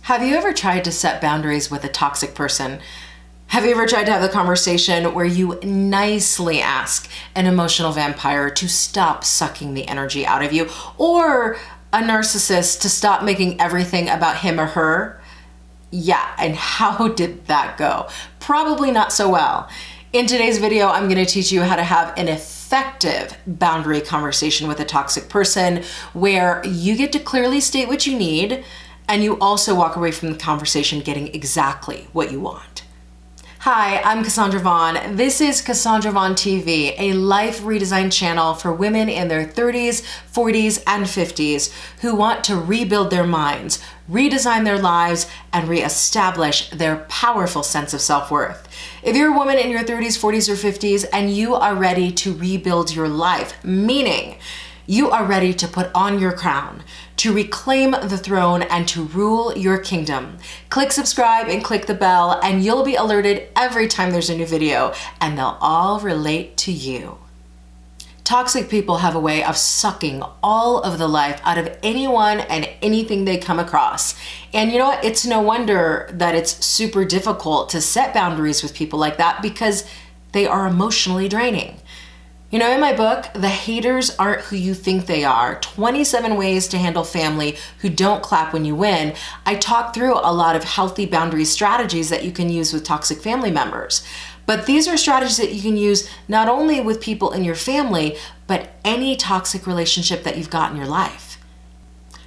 Have you ever tried to set boundaries with a toxic person? Have you ever tried to have the conversation where you nicely ask an emotional vampire to stop sucking the energy out of you, or a narcissist to stop making everything about him or her? Yeah, and how did that go? Probably not so well. In today's video, I'm going to teach you how to have an effective boundary conversation with a toxic person where you get to clearly state what you need and you also walk away from the conversation getting exactly what you want. Hi, I'm Cassandra Vaughn. This is Cassandra Vaughn TV, a life redesign channel for women in their 30s, 40s, and 50s who want to rebuild their minds, redesign their lives, and reestablish their powerful sense of self-worth. If you're a woman in your 30s, 40s, or 50s and you are ready to rebuild your life, meaning you are ready to put on your crown, to reclaim the throne, and to rule your kingdom, click subscribe and click the bell, and you'll be alerted every time there's a new video, and they'll all relate to you. Toxic people have a way of sucking all of the life out of anyone and anything they come across. And you know what? It's no wonder that it's super difficult to set boundaries with people like that because they are emotionally draining. You know, in my book, The Haters Aren't Who You Think They Are, 27 Ways to Handle Family Who Don't Clap When You Win, I talk through a lot of healthy boundary strategies that you can use with toxic family members. But these are strategies that you can use not only with people in your family, but any toxic relationship that you've got in your life.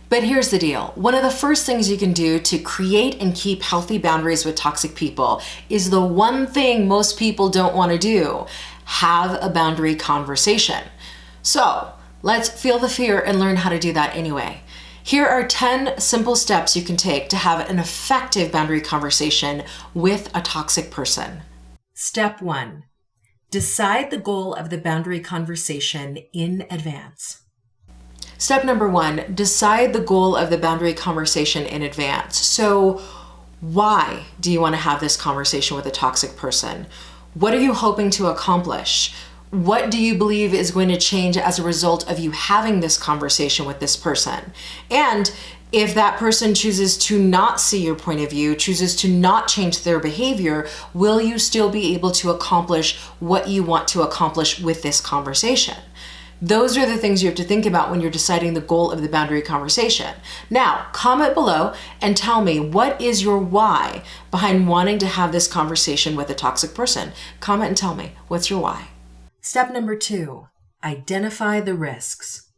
But here's the deal. One of the first things you can do to create and keep healthy boundaries with toxic people is the one thing most people don't want to do: have a boundary conversation. So let's feel the fear and learn how to do that anyway. Here are 10 simple steps you can take to have an effective boundary conversation with a toxic person. Step 1, decide the goal of the boundary conversation in advance. Step number 1, decide the goal of the boundary conversation in advance. So why do you want to have this conversation with a toxic person? What are you hoping to accomplish? What do you believe is going to change as a result of you having this conversation with this person? And if that person chooses to not see your point of view, chooses to not change their behavior, will you still be able to accomplish what you want to accomplish with this conversation? Those are the things you have to think about when you're deciding the goal of the boundary conversation. Now, comment below and tell me, what is your why behind wanting to have this conversation with a toxic person? Comment and tell me, what's your why? Step number 2, identify the risks.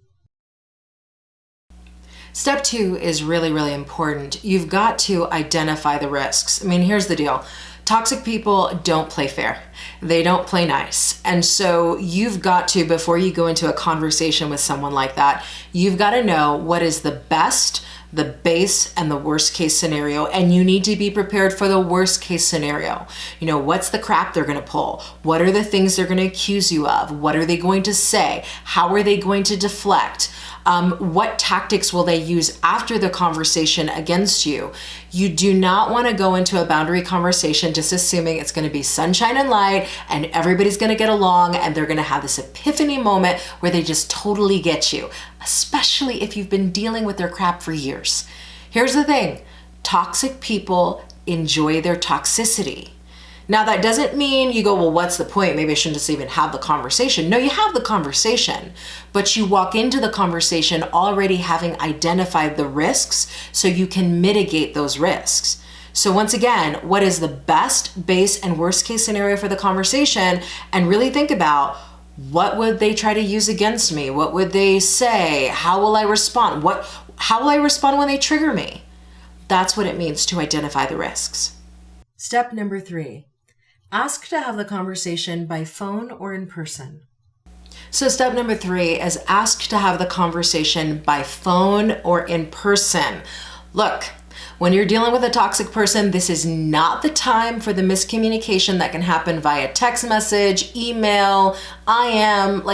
Step 2 is really, really important. You've got to identify the risks. I mean, here's the deal. Toxic people don't play fair. They don't play nice. And so you've got to, before you go into a conversation with someone like that, you've got to know what is the best, the base, and the worst case scenario. And you need to be prepared for the worst case scenario. You know, what's the crap they're going to pull? What are the things they're going to accuse you of? What are they going to say? How are they going to deflect? What tactics will they use after the conversation against you? You do not want to go into a boundary conversation just assuming it's going to be sunshine and light and everybody's going to get along and they're going to have this epiphany moment where they just totally get you, especially if you've been dealing with their crap for years. Here's the thing. Toxic people enjoy their toxicity. Now, that doesn't mean you go, well, what's the point? Maybe I shouldn't just even have the conversation. No, you have the conversation, but you walk into the conversation already having identified the risks so you can mitigate those risks. So once again, what is the best, base, and worst case scenario for the conversation? And really think about, what would they try to use against me? What would they say? How will I respond? How will I respond when they trigger me? That's what it means to identify the risks. Step number 3. Ask to have the conversation by phone or in person. So step number 3 is ask to have the conversation by phone or in person. Look, when you're dealing with a toxic person, this is not the time for the miscommunication that can happen via text message, email, IM.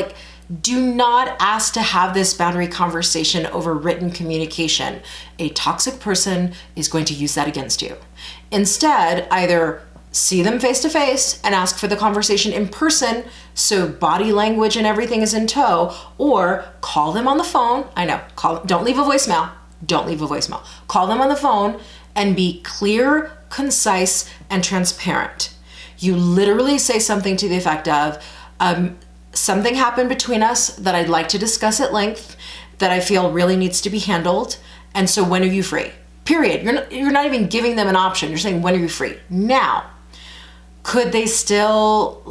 Do not ask to have this boundary conversation over written communication. A toxic person is going to use that against you. Instead, either see them face to face and ask for the conversation in person so body language and everything is in tow, or call them on the phone. I know, don't leave a voicemail. Don't leave a voicemail. Call them on the phone and be clear, concise, and transparent. You literally say something to the effect of, something happened between us that I'd like to discuss at length, that I feel really needs to be handled. And so when are you free? Period. You're not even giving them an option. You're saying, when are you free? Now, could they still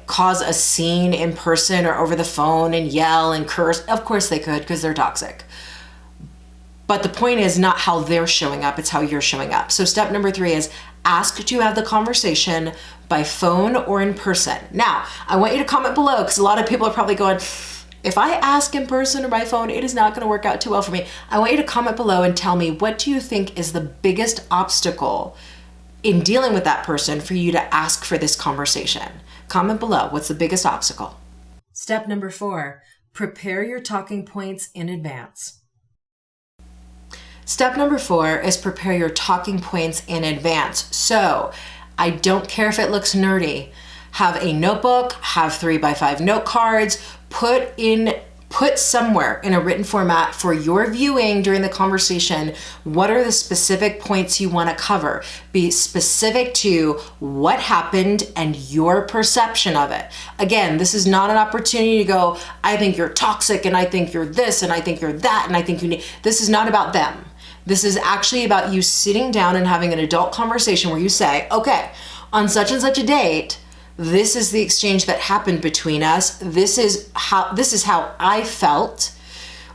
cause a scene in person or over the phone and yell and curse? Of course they could, because they're toxic. But the point is not how they're showing up, it's how you're showing up. So step number 3 is ask to have the conversation by phone or in person. Now, I want you to comment below, because a lot of people are probably going, if I ask in person or by phone, it is not going to work out too well for me. I want you to comment below and tell me, what do you think is the biggest obstacle in dealing with that person for you to ask for this conversation? Comment below. What's the biggest obstacle? Step number 4, prepare your talking points in advance. Step number 4 is prepare your talking points in advance. So I don't care if it looks nerdy. Have a notebook, have 3x5 note cards, put somewhere in a written format for your viewing during the conversation, what are the specific points you want to cover? Be specific to what happened and your perception of it. Again, this is not an opportunity to go, I think you're toxic and I think you're this and I think you're that and I think you need, this is not about them. This is actually about you sitting down and having an adult conversation where you say, okay, on such and such a date, this is the exchange that happened between us. This is how I felt.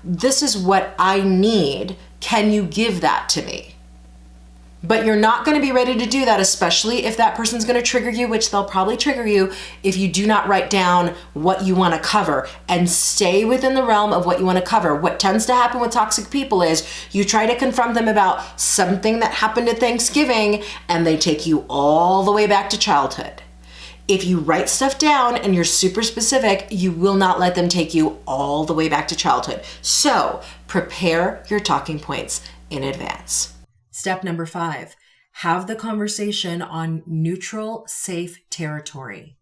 This is what I need. Can you give that to me? But you're not going to be ready to do that, especially if that person's going to trigger you, which they'll probably trigger you if you do not write down what you want to cover and stay within the realm of what you want to cover. What tends to happen with toxic people is you try to confront them about something that happened at Thanksgiving and they take you all the way back to childhood. If you write stuff down and you're super specific, you will not let them take you all the way back to childhood. So prepare your talking points in advance. Step number 5, have the conversation on neutral, safe territory.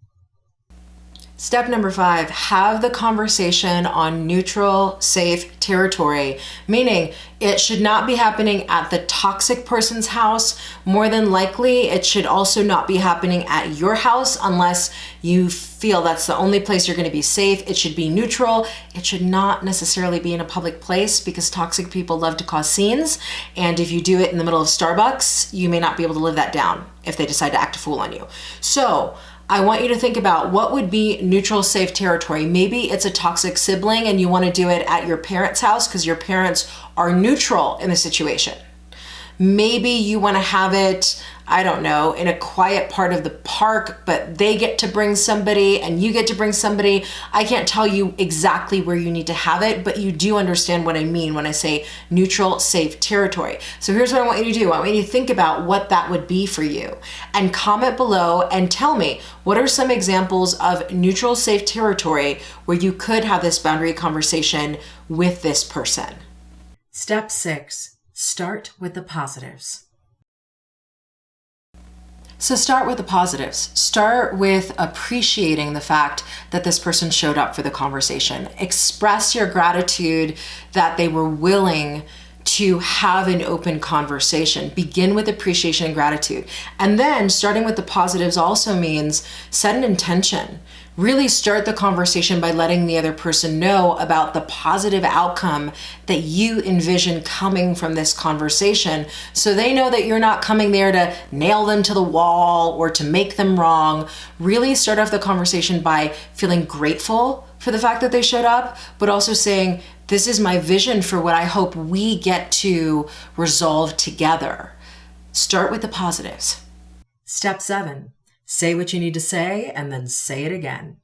Step number 5, have the conversation on neutral, safe territory, meaning it should not be happening at the toxic person's house. More than likely, it should also not be happening at your house unless you feel that's the only place you're going to be safe. It should be neutral. It should not necessarily be in a public place because toxic people love to cause scenes. And if you do it in the middle of Starbucks, you may not be able to live that down if they decide to act a fool on you. So I want you to think about what would be neutral, safe territory. Maybe it's a toxic sibling and you want to do it at your parents' house because your parents are neutral in the situation. Maybe you want to have it, I don't know, in a quiet part of the park, but they get to bring somebody and you get to bring somebody. I can't tell you exactly where you need to have it, but you do understand what I mean when I say neutral, safe territory. So here's what I want you to do. I want you to think about what that would be for you and comment below and tell me, what are some examples of neutral, safe territory where you could have this boundary conversation with this person? Step 6. Start with the positives. So start with the positives. Start with appreciating the fact that this person showed up for the conversation. Express your gratitude that they were willing to have an open conversation. Begin with appreciation and gratitude. And then starting with the positives also means set an intention. Really start the conversation by letting the other person know about the positive outcome that you envision coming from this conversation, so they know that you're not coming there to nail them to the wall or to make them wrong. Really start off the conversation by feeling grateful for the fact that they showed up, but also saying, this is my vision for what I hope we get to resolve together. Start with the positives. Step 7. Say what you need to say and then say it again.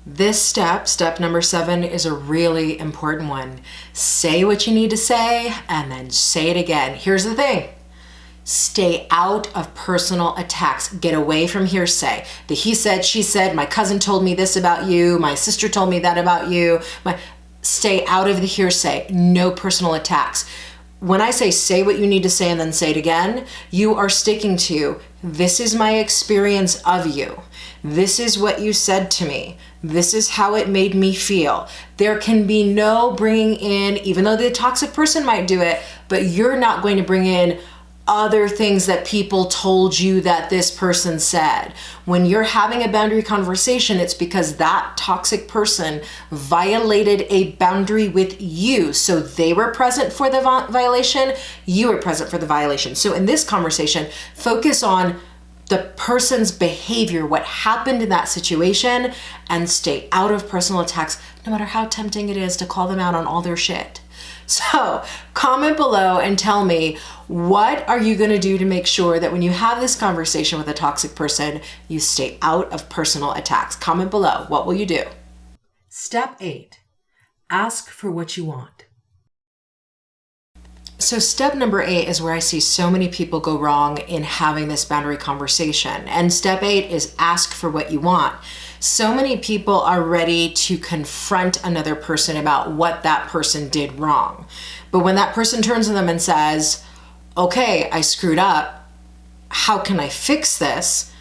This step number 7, is a really important one. Say what you need to say and then say it again. Here's the thing. Stay out of personal attacks. Get away from hearsay. The he said, she said, my cousin told me this about you, my sister told me that about you. Stay out of the hearsay. No personal attacks. When I say what you need to say and then say it again, you are sticking to, this is my experience of you. This is what you said to me. This is how it made me feel. There can be no bringing in, even though the toxic person might do it, but you're not going to bring in other things that people told you that this person said. When you're having a boundary conversation, it's because that toxic person violated a boundary with you. So they were present for the violation, you were present for the violation. So in this conversation, focus on the person's behavior, what happened in that situation, and stay out of personal attacks, no matter how tempting it is to call them out on all their shit. So comment below and tell me, what are you going to do to make sure that when you have this conversation with a toxic person, you stay out of personal attacks? Comment below. What will you do? Step 8, ask for what you want. So step number 8 is where I see so many people go wrong in having this boundary conversation. And step 8 is ask for what you want. So many people are ready to confront another person about what that person did wrong. But when that person turns to them and says, okay, I screwed up, how can I fix this?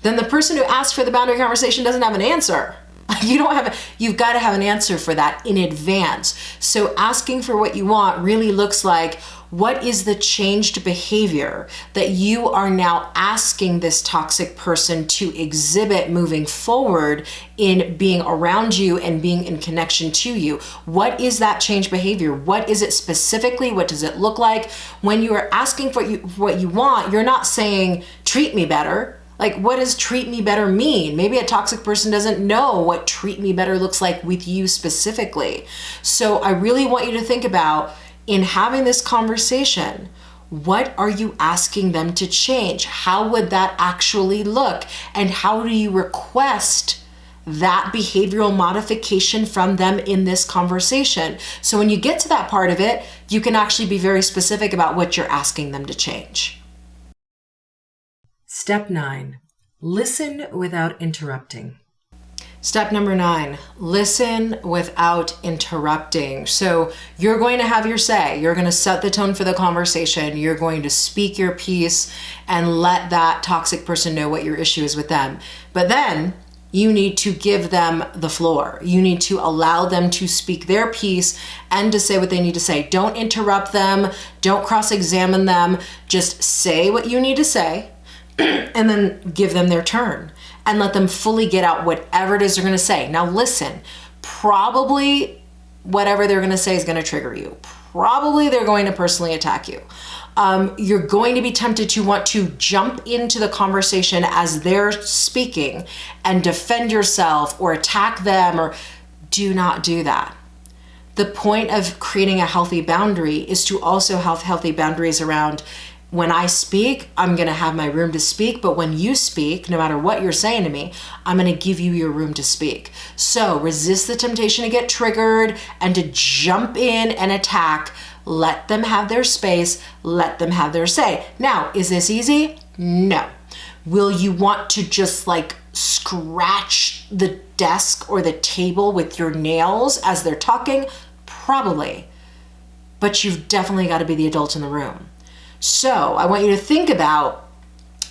Then the person who asked for the boundary conversation doesn't have an answer. You've got to have an answer for that in advance. So asking for what you want really looks like, what is the changed behavior that you are now asking this toxic person to exhibit moving forward in being around you and being in connection to you? What is that changed behavior? What is it specifically? What does it look like? When you are asking for what you want, you're not saying, treat me better. Like, what does treat me better mean? Maybe a toxic person doesn't know what treat me better looks like with you specifically. So I really want you to think about, in having this conversation, what are you asking them to change? How would that actually look? And how do you request that behavioral modification from them in this conversation? So when you get to that part of it, you can actually be very specific about what you're asking them to change. Step 9, listen without interrupting. Step number 9, listen without interrupting. So you're going to have your say. You're going to set the tone for the conversation. You're going to speak your piece and let that toxic person know what your issue is with them. But then you need to give them the floor. You need to allow them to speak their piece and to say what they need to say. Don't interrupt them. Don't cross-examine them. Just say what you need to say and then give them their turn and let them fully get out whatever it is they're going to say. Now listen, probably whatever they're going to say is going to trigger you. Probably they're going to personally attack you. You're going to be tempted to want to jump into the conversation as they're speaking and defend yourself or attack them, or do not do that. The point of creating a healthy boundary is to also have healthy boundaries around, when I speak, I'm going to have my room to speak, but when you speak, no matter what you're saying to me, I'm going to give you your room to speak. So resist the temptation to get triggered and to jump in and attack. Let them have their space. Let them have their say. Now, is this easy? No. Will you want to just like scratch the desk or the table with your nails as they're talking? Probably. But you've definitely got to be the adult in the room. So I want you to think about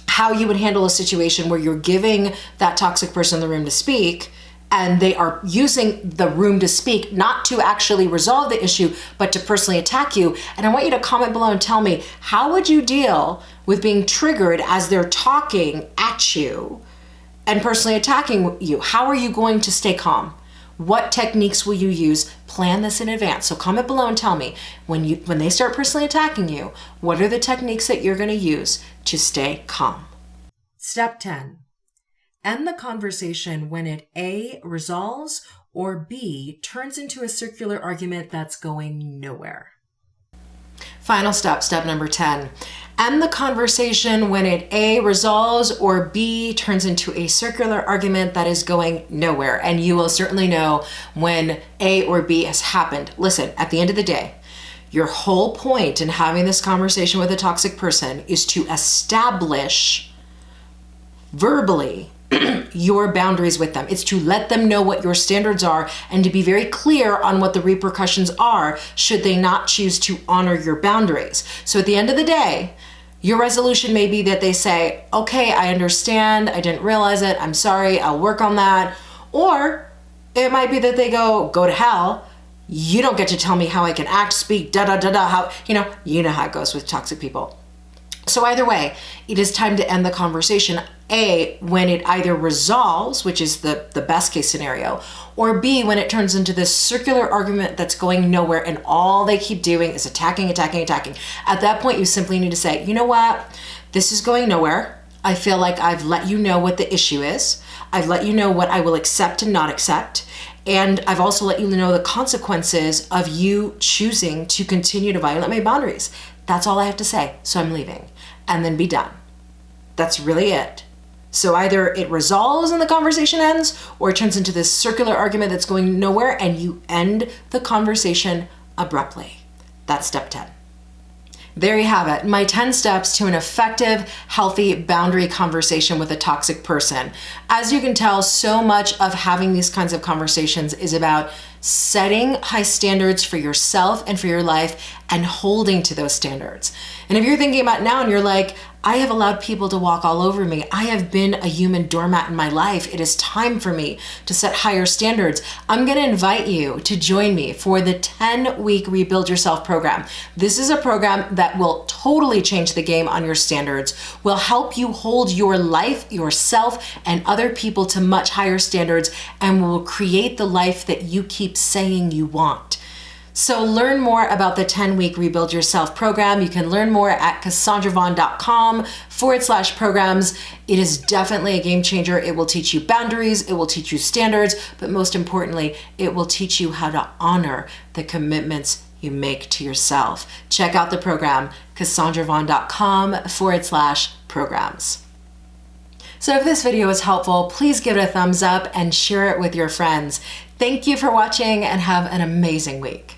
how you would handle a situation where you're giving that toxic person the room to speak, and they are using the room to speak not to actually resolve the issue, but to personally attack you. And I want you to comment below and tell me, how would you deal with being triggered as they're talking at you and personally attacking you? How are you going to stay calm? What techniques will you use? Plan this in advance. So comment below and tell me, when they start personally attacking you, what are the techniques that you're going to use to stay calm? Step 10. End the conversation when it A, resolves, or B, turns into a circular argument that's going nowhere. Final step, step number 10. End the conversation when it A, resolves, or B, turns into a circular argument that is going nowhere. And you will certainly know when A or B has happened. Listen, at the end of the day, your whole point in having this conversation with a toxic person is to establish verbally your boundaries with them. It's to let them know what your standards are and to be very clear on what the repercussions are should they not choose to honor your boundaries. So at the end of the day, your resolution may be that they say, okay, I understand, I didn't realize it, I'm sorry, I'll work on that. Or It might be that they go to hell. You don't get to tell me how I can act, speak, how, you know how it goes with toxic people. So either way, it is time to end the conversation. A, when it either resolves, which is the best case scenario, or B, when it turns into this circular argument that's going nowhere and all they keep doing is attacking. At that point, you simply need to say, you know what? This is going nowhere. I feel like I've let you know what the issue is. I've let you know what I will accept and not accept. And I've also let you know the consequences of you choosing to continue to violate my boundaries. That's all I have to say. So I'm leaving. And then be done. That's really it. So either it resolves and the conversation ends, or it turns into this circular argument that's going nowhere and you end the conversation abruptly. That's step 10. There you have it, my 10 steps to an effective, healthy boundary conversation with a toxic person. As you can tell, so much of having these kinds of conversations is about setting high standards for yourself and for your life and holding to those standards. And if you're thinking about now and you're like, I have allowed people to walk all over me. I have been a human doormat in my life. It is time for me to set higher standards. I'm going to invite you to join me for the 10-week Rebuild Yourself program. This is a program that will totally change the game on your standards, will help you hold your life, yourself, and other people to much higher standards, and will create the life that you keep saying you want. So learn more about the 10-week Rebuild Yourself program. You can learn more at cassandravon.com/programs. It is definitely a game changer. It will teach you boundaries, it will teach you standards, but most importantly, it will teach you how to honor the commitments you make to yourself. Check out the program, cassandravon.com/programs. So if this video was helpful, please give it a thumbs up and share it with your friends. Thank you for watching and have an amazing week.